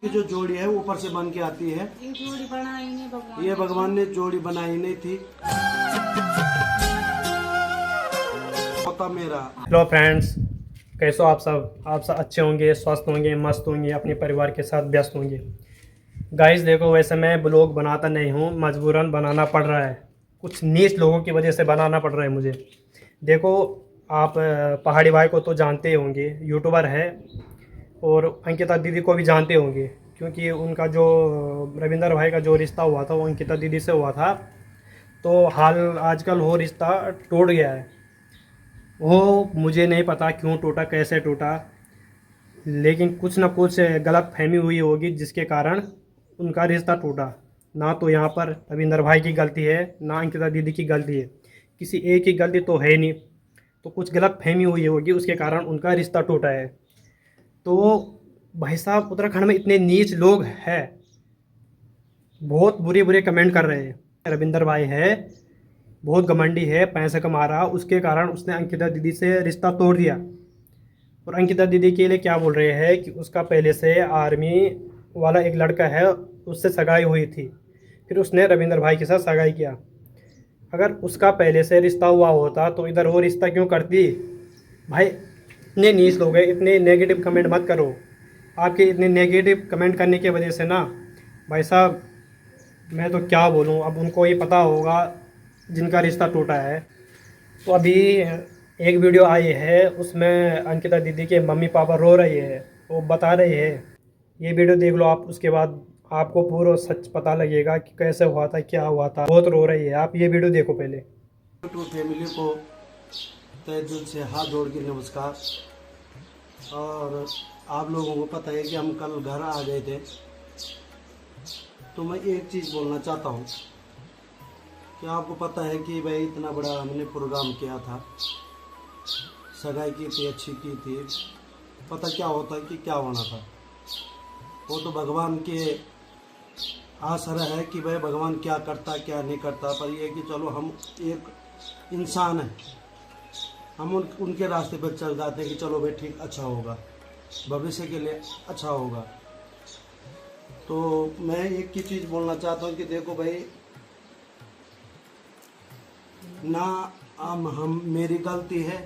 की जो जोड़ी है ऊपर से बन के आती है। ये जोड़ी बनाई नहीं भगवान, ये भगवान ने जोड़ी बनाई नहीं थी। होता मेरा। हेलो फ्रेंड्स, कैसे हो आप सब अच्छे होंगे, स्वस्थ होंगे, मस्त होंगे, अपने परिवार के साथ व्यस्त होंगे। गाइस देखो, वैसे मैं ब्लॉग बनाता नहीं हूँ, मजबूरन बनाना पड़ रहा है। कुछ नीच लोगों की वजह से बनाना पड़ रहा है मुझे। देखो, आप पहाड़ी भाई को तो जानते ही होंगे, यूट्यूबर है, और अंकिता दीदी को भी जानते होंगे, क्योंकि उनका जो रविंदर भाई का जो रिश्ता हुआ था वो अंकिता दीदी से हुआ था। तो हाल आजकल वो रिश्ता टूट गया है। वो मुझे नहीं पता क्यों टूटा, कैसे टूटा, लेकिन कुछ ना कुछ गलत फहमी हुई होगी जिसके कारण उनका रिश्ता टूटा। ना तो यहाँ पर रविंदर भाई की गलती है, ना अंकिता दीदी की गलती है, किसी एक की गलती तो है नहीं। तो कुछ गलत फहमी हुई होगी, उसके कारण उनका रिश्ता टूटा है। तो भाई साहब, उत्तराखंड में इतने नीच लोग हैं, बहुत बुरे बुरे कमेंट कर रहे हैं। रविंदर भाई है, बहुत घमंडी है, पैसे कमा रहा, उसके कारण उसने अंकिता दीदी से रिश्ता तोड़ दिया। और अंकिता दीदी के लिए क्या बोल रहे हैं कि उसका पहले से आर्मी वाला एक लड़का है, उससे सगाई हुई थी, फिर उसने रविंदर भाई के साथ सगाई किया। अगर उसका पहले से रिश्ता हुआ होता तो इधर वो रिश्ता क्यों करती? भाई, इतने नीच लोग हैं, इतने नेगेटिव कमेंट मत करो। आपके इतने नेगेटिव कमेंट करने की वजह से ना भाई साहब, मैं तो क्या बोलूँ, अब उनको ये पता होगा जिनका रिश्ता टूटा है। तो अभी एक वीडियो आई है, उसमें अंकिता दीदी के मम्मी पापा रो रहे हैं, वो बता रहे हैं। ये वीडियो देख लो आप, उसके बाद आपको पूरा सच पता लगेगा कि कैसे हुआ था, क्या हुआ था। बहुत रो रही है, आप ये वीडियो देखो पहले। यूट्यूब फैमिली को तहे दिल से हाथ जोड़ के नमस्कार। और आप लोगों को पता है कि हम कल घर आ गए थे, तो मैं एक चीज़ बोलना चाहता हूँ कि आपको पता है कि भाई इतना बड़ा हमने प्रोग्राम किया था, सगाई की थी, अच्छी की थी। पता क्या होता कि क्या होना था, वो तो भगवान के आसरा है कि भाई भगवान क्या करता क्या नहीं करता। पर ये कि चलो हम एक इंसान हैं, हम उनके रास्ते पर चल जाते हैं कि चलो भाई ठीक, अच्छा होगा, भविष्य के लिए अच्छा होगा। तो मैं एक ही चीज़ बोलना चाहता हूँ कि देखो भाई, ना हम मेरी गलती है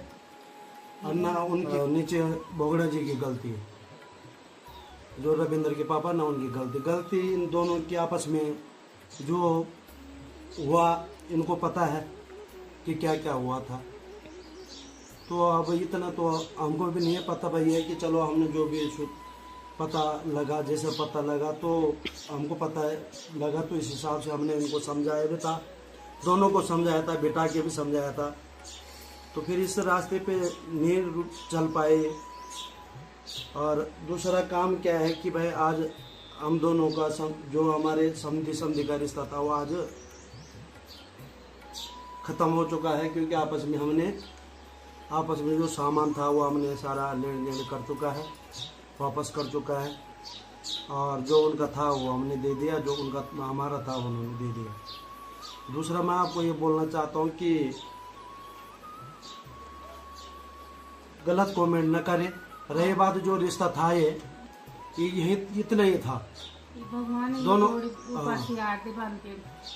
और ना उनकी नीचे बोगड़ा जी की गलती है, जो रविंद्र के पापा, ना उनकी गलती इन दोनों की आपस में जो हुआ, इनको पता है कि क्या क्या हुआ था। तो अब इतना तो हमको भी नहीं है पता भाई है कि चलो हमने जो भी पता लगा, जैसे पता लगा तो हमको पता है लगा, तो इस हिसाब से हमने इनको समझाया भी था, दोनों को समझाया था, बेटा के भी समझाया था। तो फिर इस रास्ते पे नहीं चल पाए। और दूसरा काम क्या है कि भाई आज हम दोनों का जो हमारे समझी का रिश्ता था वो आज ख़त्म हो चुका है, क्योंकि आपस में जो सामान था वो हमने सारा लेन देन कर चुका है, वापस कर चुका है। और जो उनका था वो हमने दे दिया, जो उनका हमारा था वो उन्होंने दे दिया। दूसरा मैं आपको ये बोलना चाहता हूँ कि गलत कमेंट न करें। रही बात जो रिश्ता था ये यही इतना ही था। भगवान ने दोनों ऊपर से आते बन के,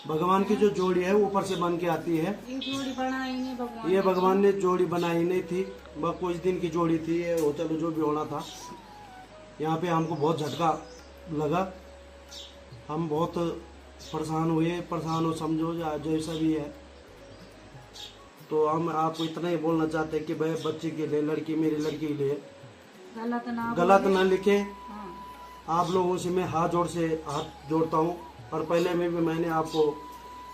भगवान की जो जोड़ी है ऊपर से बन के आती है। ये जोड़ी बनाई नहीं भगवान, ये भगवान ने जोड़ी बनाई नहीं थी, बस कुछ दिन की जोड़ी थी ये, वो चलो जो भी होना था। यहाँ पे हमको बहुत झटका लगा, हम बहुत परेशान हो, समझो जैसा भी है। तो हम आपको इतना ही बोलना चाहते हैं कि भाई बच्चे के लिए, लड़की, मेरी लड़की के लिए गलत ना लिखे। आप लोगों से मैं हाथ जोड़ता हूँ। और पहले में भी मैंने आपको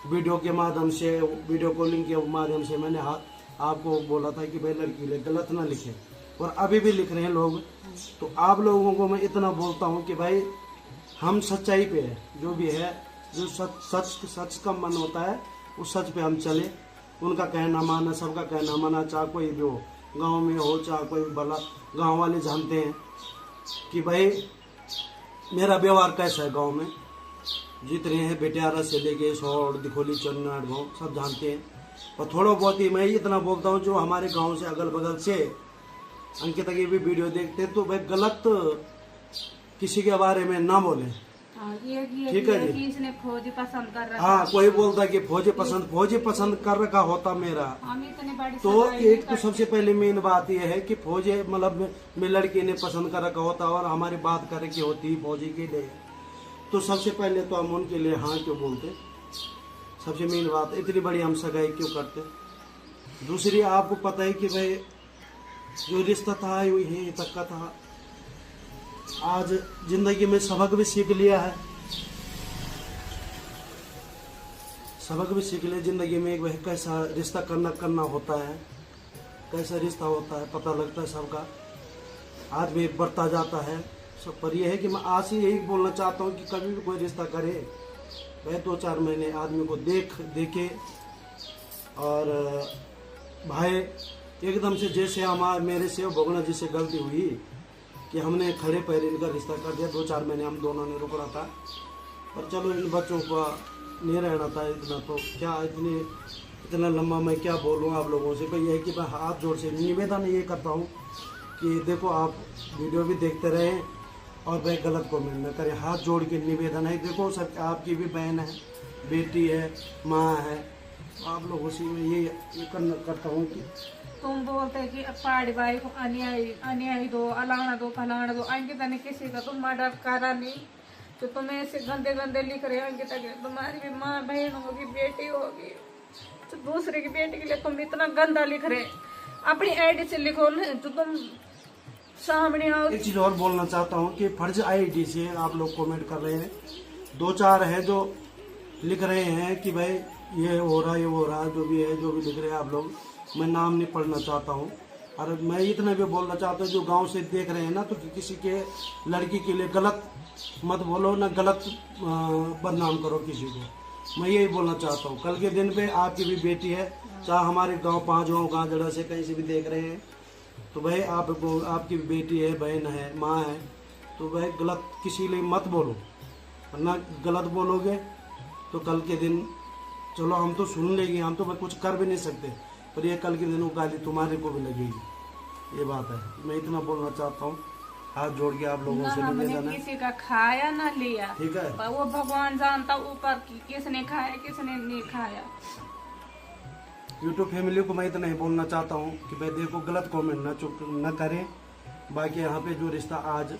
वीडियो के माध्यम से, वीडियो कॉलिंग के माध्यम से मैंने आपको बोला था कि भाई लड़की ले गलत ना लिखे, और अभी भी लिख रहे हैं लोग। तो आप लोगों को मैं इतना बोलता हूँ कि भाई हम सच्चाई पे है, जो भी है, जो सच का मन होता है उस सच पे हम चले। उनका कहना माना, सबका कहना माना, चाहे कोई भी हो, गांव में हो चाहे कोई बड़ा, गांव वाले जानते हैं कि भाई मेरा व्यवहार कैसा है। गांव में जितने हैं बेटियारा से लेके सौड़, दिखोली, चन्नाट गाँव सब जानते हैं। और थोड़ा बहुत ही मैं इतना बोलता हूँ, जो हमारे गांव से अगल बगल से अंकिता की भी वीडियो देखते हैं, तो भाई गलत किसी के बारे में ना बोले। हाँ, ये ठीक है जी। कि इसने फौजी पसंद कर रखा। हाँ, कोई बोलता कि फौजी पसंद कर रखा होता मेरा, हम इतनी बड़ी तो सगाई एक नहीं तो सबसे पहले मेन बात यह है कि फौजी मतलब मैं लड़की ने पसंद कर रखा होता और हमारी बात करे की होती फौजी के लिए, तो सबसे पहले तो हम उनके लिए हाँ क्यों बोलते। सबसे मेन बात, इतनी बड़ी हम सगाई क्यों करते। दूसरी, आपको पता है कि भाई जो रिश्ता था यही तक का था। आज जिंदगी में सबक भी सीख लिया है, सबक भी सीख लिया जिंदगी में एक भाई कैसा रिश्ता करना होता है, कैसा रिश्ता होता है पता लगता है सबका। आदमी बढ़ता जाता है सब। पर यह है कि मैं आज से यही बोलना चाहता हूँ कि कभी भी कोई रिश्ता करे भाई 2-4 महीने आदमी को देखे और भाई एकदम से जैसे मेरे से भगोना जी से गलती हुई कि हमने खड़े पैर इनका रिश्ता कर दिया। 2-4 महीने हम दोनों ने रुकना था, पर चलो इन बच्चों को नहीं रहना था इतना, तो क्या इतना लंबा मैं क्या बोलूँ आप लोगों से। भाई यह है कि मैं हाथ जोड़ से निवेदन ये करता हूँ कि देखो आप वीडियो भी देखते रहें और भाई गलत कमेंट न करें। हाथ जोड़ के निवेदन है, देखो सब आपकी भी बहन है, बेटी है, माँ है, आप लोगों से मैं ये करता हूँ कि तुम बोलते कि पहाड़ी भाई को अन्याय दो, अलाना दो, फलाना दो। अंकिता ने किसी का तुम मर्डर करा नहीं, तो तुम्हें ऐसे गंदे गंदे लिख रहे हो। अंकिता के तुम्हारी भी माँ बहन होगी, बेटी होगी, तो दूसरे की बेटी के लिए तुम इतना गंदा लिख रहे। अपनी आईडी से लिखो ना, तो तुम सामने आओ। एक चीज और बोलना चाहता हूँ कि फर्ज आईडी से आप लोग कमेंट कर रहे हैं, 2-4 है जो लिख रहे हैं कि भाई ये हो रहा जो भी है, जो भी लिख रहे हैं आप लोग, मैं नाम नहीं पढ़ना चाहता हूँ। और मैं इतना भी बोलना चाहता हूँ जो गांव से देख रहे हैं ना, तो किसी के लड़की के लिए गलत मत बोलो ना, गलत बदनाम करो किसी को। मैं यही बोलना चाहता हूँ। कल के दिन पे आपकी भी बेटी है, चाहे हमारे गांव 5 गाँव गांजड़ा से कहीं से भी देख रहे हैं, तो भाई आपकी भी बेटी है, बहन है, माँ है, तो भाई गलत किसी लिए मत बोलो। वरना गलत बोलोगे तो कल के दिन चलो हम तो सुन लेंगे, हम तो भाई कुछ कर भी नहीं सकते, पर ये कल के दिन वो गाली तुम्हारे को भी लगेगी। ये बात है, मैं इतना बोलना चाहता हूँ। हाथ जोड़ के आप लोगों से हमने निवेदन है, किसी का खाया ना लिया, ठीक है। पर वो भगवान जानता ऊपर की किसने खाया किसने नहीं खाया। यूट्यूब फैमिली को मैं इतना ही बोलना चाहता हूँ कि भाई देखो गलत कमेंट न करें। बाकी यहाँ पे जो रिश्ता आज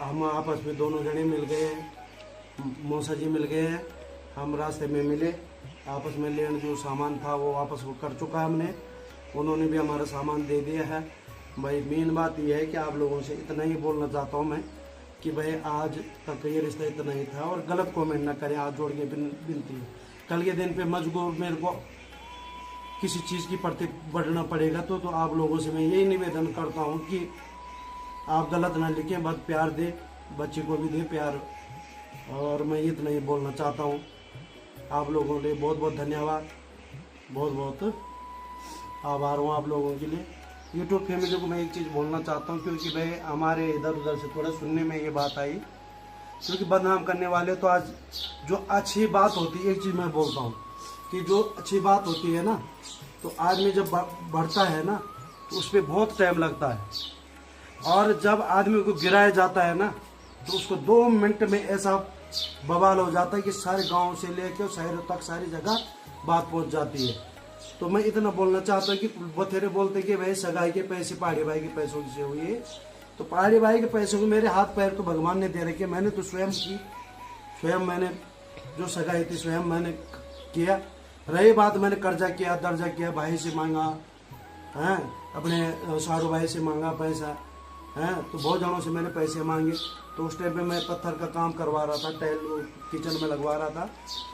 हम आपस में दोनों जने मिल गए हैं, मौसा जी मिल गए हैं, हम रास्ते में मिले, आपस में लेन जो सामान था वो वापस कर चुका है हमने, उन्होंने भी हमारा सामान दे दिया है। भाई मेन बात यह है कि आप लोगों से इतना ही बोलना चाहता हूँ मैं कि भाई आज तक ये रिश्ता इतना ही था और गलत कमेंट ना करें। हाथ जोड़ के विनती है, कल के दिन पे मजबूर मेरे को किसी चीज़ की प्रति बढ़ना पड़ेगा तो आप लोगों से मैं यही निवेदन करता हूँ कि आप गलत ना लिखें, बस प्यार दे, बच्चे को भी दे प्यार। और मैं इतना ही बोलना चाहता हूँ। आप लोगों के लिए बहुत बहुत धन्यवाद, बहुत बहुत आभार हूँ आप लोगों के लिए। यूट्यूब फैमिली को मैं एक चीज़ बोलना चाहता हूँ, क्योंकि भाई हमारे इधर उधर से थोड़ा सुनने में ये बात आई, क्योंकि बदनाम करने वाले तो आज जो अच्छी बात होती है, एक चीज़ मैं बोलता हूँ कि जो अच्छी बात होती है ना, तो आदमी जब बढ़ता है ना तो उस पर बहुत टाइम लगता है, और जब आदमी को गिराया जाता है ना तो उसको 2 मिनट में ऐसा बवाल हो जाता है कि सारे गांव से लेकर शहरों तक सारी जगह बात पहुंच जाती है। तो मैं इतना बोलना चाहता हूँ कि बथेरे बोलते कि भाई सगाई के पैसे पहाड़ी भाई के पैसों से हुई है, तो पहाड़ी भाई के पैसों को मेरे हाथ पैर तो भगवान ने दे रखे, मैंने तो स्वयं की, स्वयं मैंने जो सगाई थी स्वयं मैंने किया। रही बात मैंने कर्जा किया, दर्जा किया, भाई से मांगा हैं, अपने साड़ू भाई से मांगा पैसा हैं, तो बहुत जनों से मैंने पैसे मांगे। तो उस टाइम पे मैं पत्थर का काम करवा रहा था, टाइल किचन में लगवा रहा था,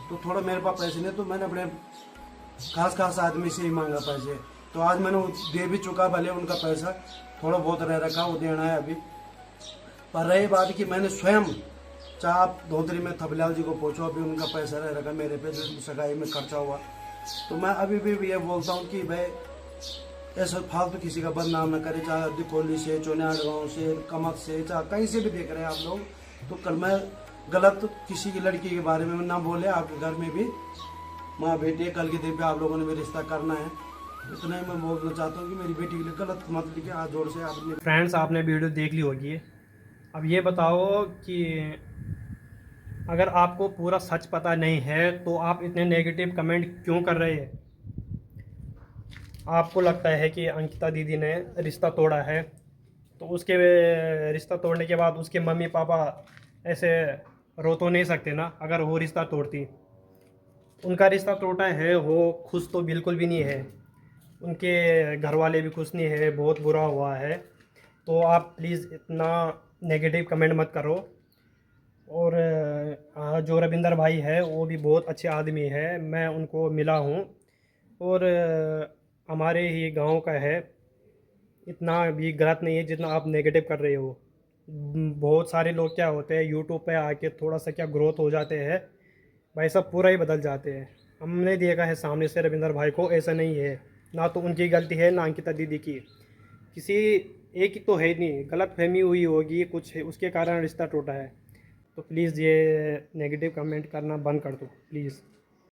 तो थोड़ा मेरे पास पैसे नहीं, तो मैंने अपने खास आदमी से ही मांगा पैसे। तो आज मैंने दे भी चुका, भले उनका पैसा थोड़ा बहुत रह रखा, वो देना है अभी। पर रही बात कि मैंने स्वयं, चाहे आप धोतरी में थपलाल जी को पूछो, अभी उनका पैसा रह रखा मेरे पे जो सगाई में खर्चा हुआ। तो मैं अभी भी ये बोलता हूँ कि भाई ऐसा फालतू किसी का बदनाम न करे, चाहे दिकोली से, चौनियाड़ गाँव से, कमत से, चाहे कहीं से भी देख रहे हैं आप लोग, तो कल मैं गलत किसी की लड़की के बारे में ना बोले। आपके घर में भी माँ बेटी है, कल के दिन पे आप लोगों ने भी रिश्ता करना है, इतना ही मैं बोलना चाहता हूँ कि मेरी बेटी के लिए गलत मत लिखे। हाथ जोड़ से आपने फ्रेंड्स आपने वीडियो देख ली होगी, अब ये बताओ कि अगर आपको पूरा सच पता नहीं है तो आप इतने नेगेटिव कमेंट क्यों कर रहे हैं? आपको लगता है कि अंकिता दीदी ने रिश्ता तोड़ा है, तो उसके रिश्ता तोड़ने के बाद उसके मम्मी पापा ऐसे रो तो नहीं सकते ना अगर वो रिश्ता तोड़ती। उनका रिश्ता टूटा है, वो खुश तो बिल्कुल भी नहीं है, उनके घर वाले भी खुश नहीं है, बहुत बुरा हुआ है। तो आप प्लीज़ इतना नेगेटिव कमेंट मत करो। और जो रविंदर भाई है वो भी बहुत अच्छे आदमी है, मैं उनको मिला हूँ और हमारे ही गांव का है, इतना भी गलत नहीं है जितना आप नेगेटिव कर रहे हो। बहुत सारे लोग क्या होते हैं यूट्यूब पे आके थोड़ा सा क्या ग्रोथ हो जाते हैं, भाई सब पूरा ही बदल जाते हैं। हमने देखा है सामने से रविंदर भाई को, ऐसा नहीं है, ना तो उनकी गलती है ना अंकिता दीदी की, किसी एक ही तो है नहीं, गलत फहमी हुई होगी कुछ है, उसके कारण रिश्ता टूटा है। तो प्लीज़ ये नेगेटिव कमेंट करना बंद कर दो प्लीज़।